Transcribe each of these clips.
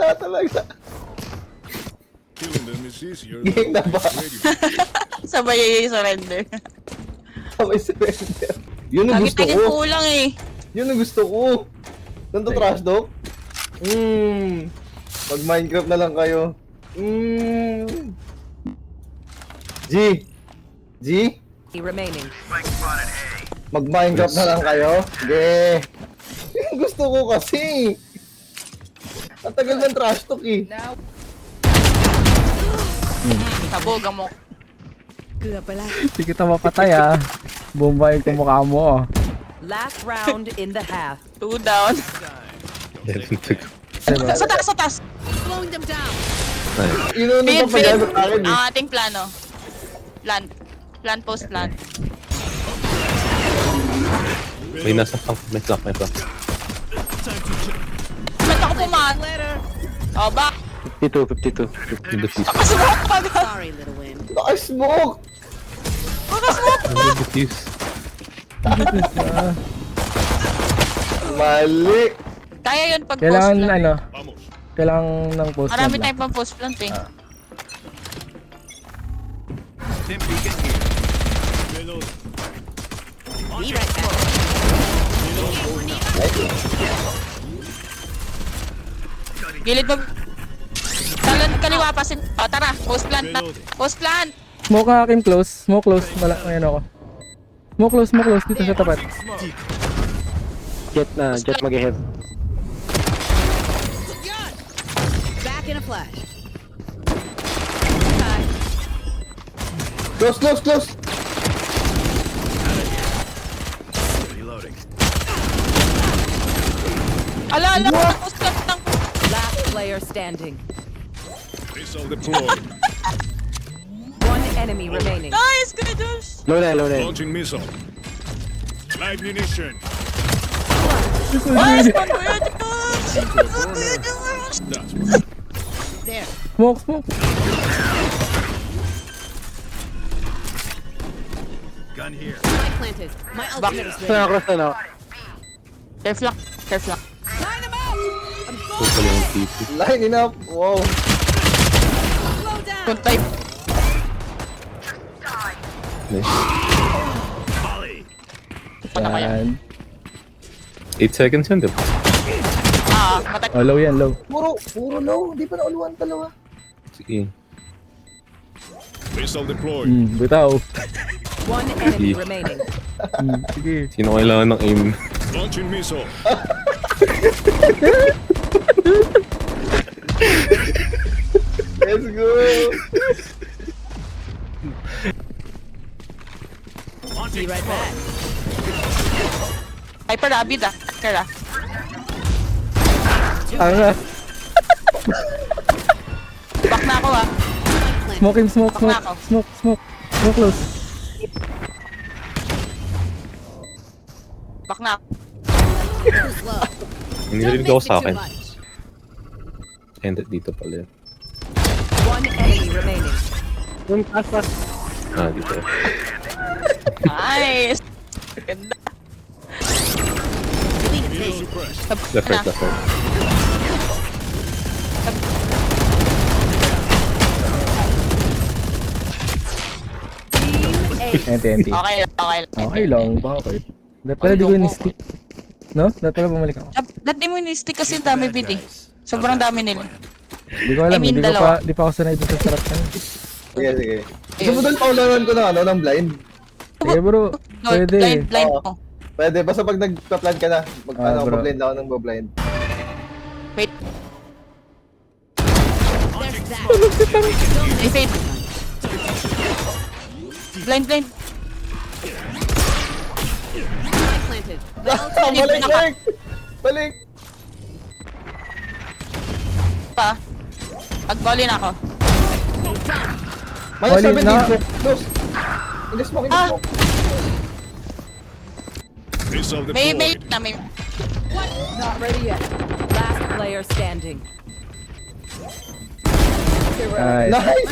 wala talaga. Killing them is easier. Game na ba? Sabay surrender. Sabay surrender. Yun ang Lagi gusto tayong ko. kulang eh. Yun ang gusto ko. Ganito trash talk? Pag Minecraft na lang kayo. G. G? Remaining. Mag Minecraft na lang kayo? Sige. Yung gusto ko kasi. Ang tagal ng trash talk eh. Sabog mo. Hindi kita mapatay ah. Bombayin ko mukha mo. Last round in the half. 2 down. Diba? Sa taas, sa taas. Yun ang Feed, feed. napapagamit sa akin eh. Ang ating plano. Plan. Plan post plan. May nasa tank, may tank, may tank. Ba't ako pumaan? Oh, back. 52. Defuse. Pasubok pa ba? Naka-smoke! Defuse. Mali! Kaya yun pag post Kailangan plan. ano, Vamos. kailangan ng post Marami lang. tayong pang post plant eh. Stim beacon here. Reload. Gilid mo. Talon kaliwa pa sin. Oh, tara, post plant na. Post plant. Smoke ang akin close. Smoke close. Ayan ako. Smoke close dito sa tapat. Jet na, jet mag-ahead. Back in a flash. Close! Reloading. Ala, post plant ng. Last player standing. Missile deployed. One enemy remaining. Nice, good Josh. Low na. Launching missile. Live munition. Nice, Kuya Josh. Kuya Josh. That's Smoke. gun here. Spike planted. My ultimate is ready. Cross na. Careful lang. Line them out. Pala yung PC. Line it up! Wow! Slow down. Good type. Nice. Volley. Ano kaya? Yan. 8 seconds yun, diba? Matag. Oh, low yan, low. Puro low. Hindi pa nauluan dalawa. Sige. Missile deployed. Bitaw. One enemy Sige. remaining. Sige. Sino kailangan ng aim? Launching missile. Let's go! Be right back. Hyper rapid ah. Kara. Anga. Back na ako ah. Smoke him, smoke. Bakla ako. Smoke close. Back na ako. Ninilig ako sa akin. And dito pala yun. One enemy remaining. Dito. Nice. Ganda. Missile suppressed. Left right. Ente. Okay lang, bakit? Dapat pala di ko in-stick. No? Dapat pala bumalik ako. Dati mo ni-stick kasi dami bit eh. Sobrang dami nila. Di ko alam, I mean, di dalawa. pa ako sanay dun sa sarap na. Sige. Gusto mo doon paularan ko ng blind? Sige bro, pwede. Blind Oo. mo. Pwede, basta pag nagpa-plan ka na. bro. Mag-blind ako ng blind. Wait. Hey, Fade. Blind. Planted. Balik! Pa. Pag-volley na ako. Minus Wali 17, na. close! In-smoke. Missile May deployed. na may. Not ready yet. Last player standing. Nice. Nice!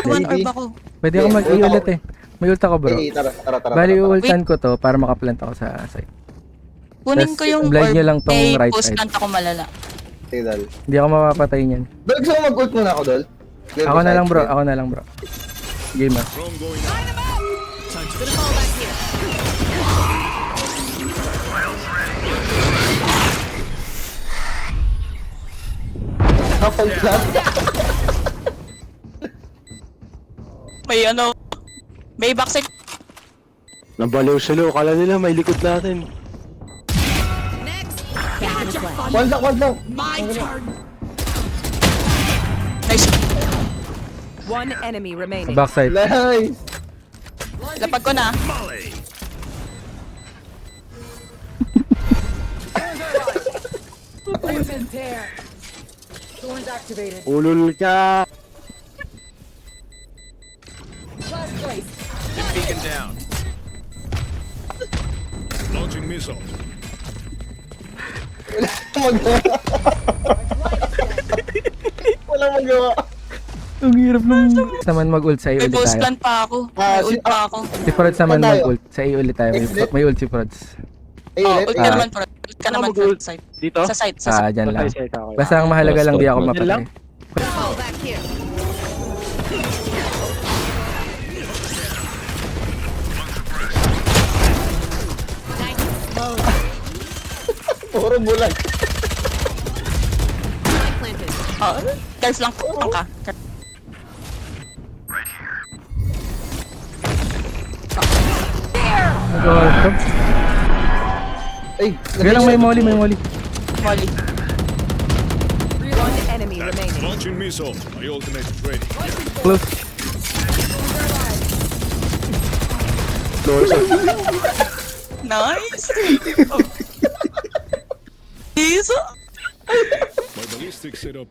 One orb ako. Pwede ako mag-i-ulit eh. May ult ako bro. Okay, tara. Bali ultan ko to para makaplant ako sa site. Kunin ko yung blind nyo lang tong may right post side. plant ako malala. Sige, Dal. Hindi ako mapapatay niyan. Dal, gusto mo mag-ult muna ako, Dal? Clear Ako mo na side, lang bro, clear. ako na lang bro. Game ah. Drone going out. Kapag lang. May ano, may backside. Nabaliw sila. Kala nila may likod natin. One lang. Nice. One enemy remaining. Backside. Nice. Lapag ko na. Molly. Ulul ka. Beacon down. Launching missile. Walang magawa. Ang hirap nung... naman mag-ult sa A May ulit post tayo. plant pa ako. May ult pa ako. Si Frods naman Saan tayo? mag-ult. Sa A ulit tayo. Exit? May ult si Frods. Eh, Oh, let- ult ka naman bro. Ult ka naman mag-ult? sa site. Dito? Sa site, sa Ah, site. dyan lang. Patay siya, ako. Basta ang mahalaga lang di ako Yan mapatay. lang? Puro bulag. Oh, guys lang po ka. Nag-ult. Ay, Kaya lang may molly, may molly. Molly. One enemy remaining. Launching missile. My ultimate is ready. Close. Nice. Iso. My ballistic setup.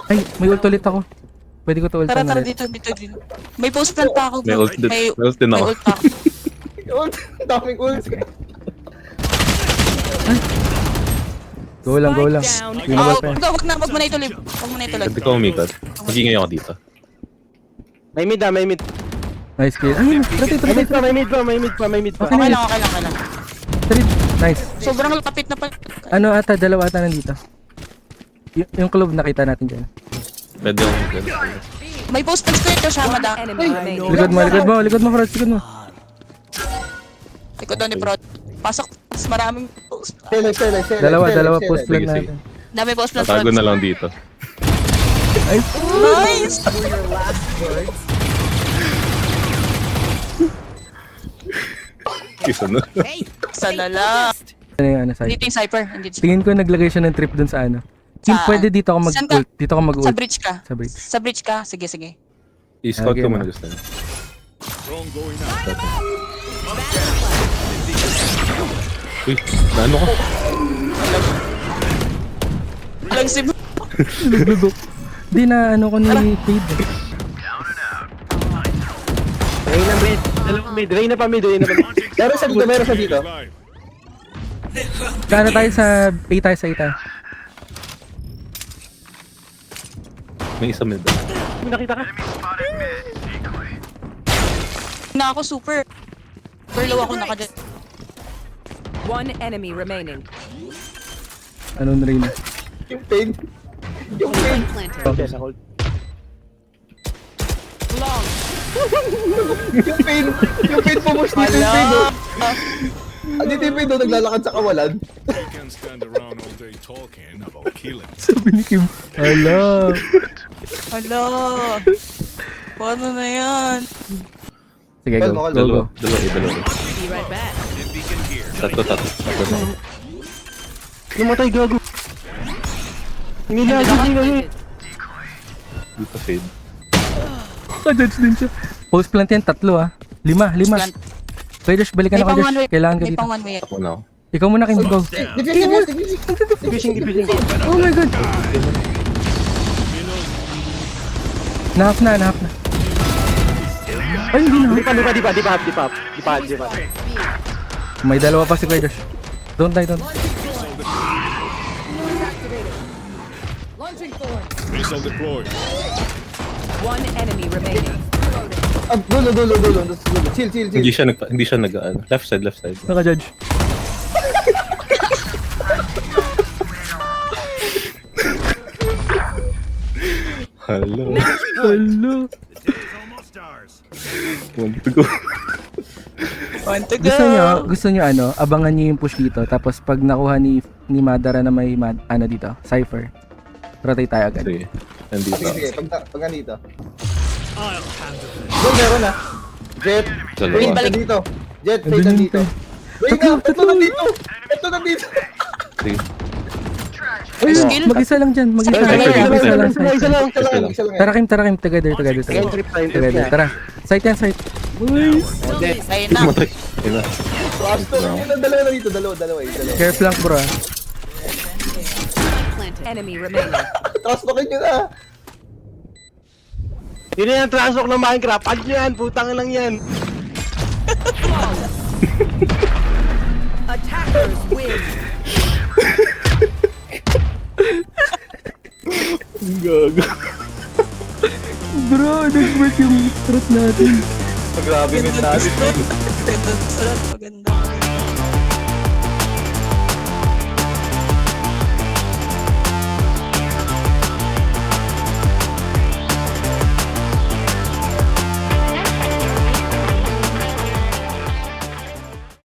Ay, may ult ulit ako. Pwede ko to ultan Tara, ulit. dito. May post plant pa ako. May bro. ult din- May may ult din ako. ult pa ako. ult. Daming ult. Go lang, go lang. Down. Hindi na Oh, ba wag mo na ituloy. Wag mo na ituloy. Hindi ko umikot. Magingay ako dito. May mid ah, may mid. Nice kill. Ay, rotate, May mid rotate. pa, may mid pa, may mid pa, may mid pa. Okay na Okay yun. lang. Nice. Sobrang lapit na pa. Ano ata, dalawa ata nandito. Yung club nakita natin dyan. Pwede yung May post plant ko ito siya, One madam. enemy remaining. Likod mo, Frods, likod mo. Likod doon ni Prod. Pasok. Mas maraming post plant. Select. Dalawa select. post lang Sige, natin. Dami post plant. Tatago Prod. na lang dito. Nice. Isa na. Sana lang. Ano yung ano, side? Dito yung Cypher. Andito siya. Tingin ko naglagay siya ng trip dun sa ano. Yung Sa- pwede dito ako Saan ka? mag-ult. Dito ako mag-ult. Sa bridge ka. Sa bridge. Sa bridge ka. Sige. I-scout Okay, ko muna ma. gusto niya. Drone going out. Uy, naano ka? Alam si Di na ano ko ni Fade. Reyna mid. Dalawang mid. Reyna pa mid. Meron sa dito. Live. Kano tayo sa A tayo. May isa mid. May nakita ka? na ako super. Super low ako nakadyan. One enemy remaining. Ano na rin. Yung pain. Okay, sa hold. Yung pain pumus dito yung pain. Dito yung pain doon, naglalakad sa kawalan. You can't stand around all day talking about killing. Sabi ni Kim. Hala. Hala. Paano na yan? Sige, Call go. mo, Go. Dalawa. Be right back. Tatlo na. Namatay gago. Nilago din. Dito fade. Ka-judge din siya. Post plant yan, 3 ah. 5. Plant. Pwede, balikan May ako pang Josh. one way. Kailangan ka May dito. pang one way. Ako na ako. Ikaw muna, Kim. Go. Diffusing. Oh my god. Nahap na. Ay, hindi na. Di pa. May dalawa pa si Kuya Josh. Don't die. Missile deployed. One enemy remaining. Dulo. Chill. Hindi siya nag ano. Left side. Naka-judge. Hello. Hello. Want to go. Want to go. Gusto nyo ano, abangan nyo yung push dito. Tapos pag nakuha ni Madara na may ano dito, Cypher. Rotate tayo agad. Sige. Nandito. Sige, pag nandito. Doon, meron na. Jet, Dalawa. Fade nandito. Jet, Fade Andun nandito. yung Wait na, ito nandito. Ito nandito. Sige. Ay, Skill. mag-isa lang dyan. Mag-isa Ay, lang. ay, ay, Mag-isa ay, lang. Isa lang, isa lang, isa lang. Tara Kim. Together. Together. Tara. Site yan, site. Ayun na. Matay. Ayun na. Trash talk. Yun, dalawa na dito. Dalawa. Care flank bro. Enemy remaining. Trash talkin nyo na. Yun na yung transok ng Minecraft. Pag yan, putang lang yan. Attackers win. Gago. Bro, nag-work yung strat natin. Grabe yung natin. Maganda.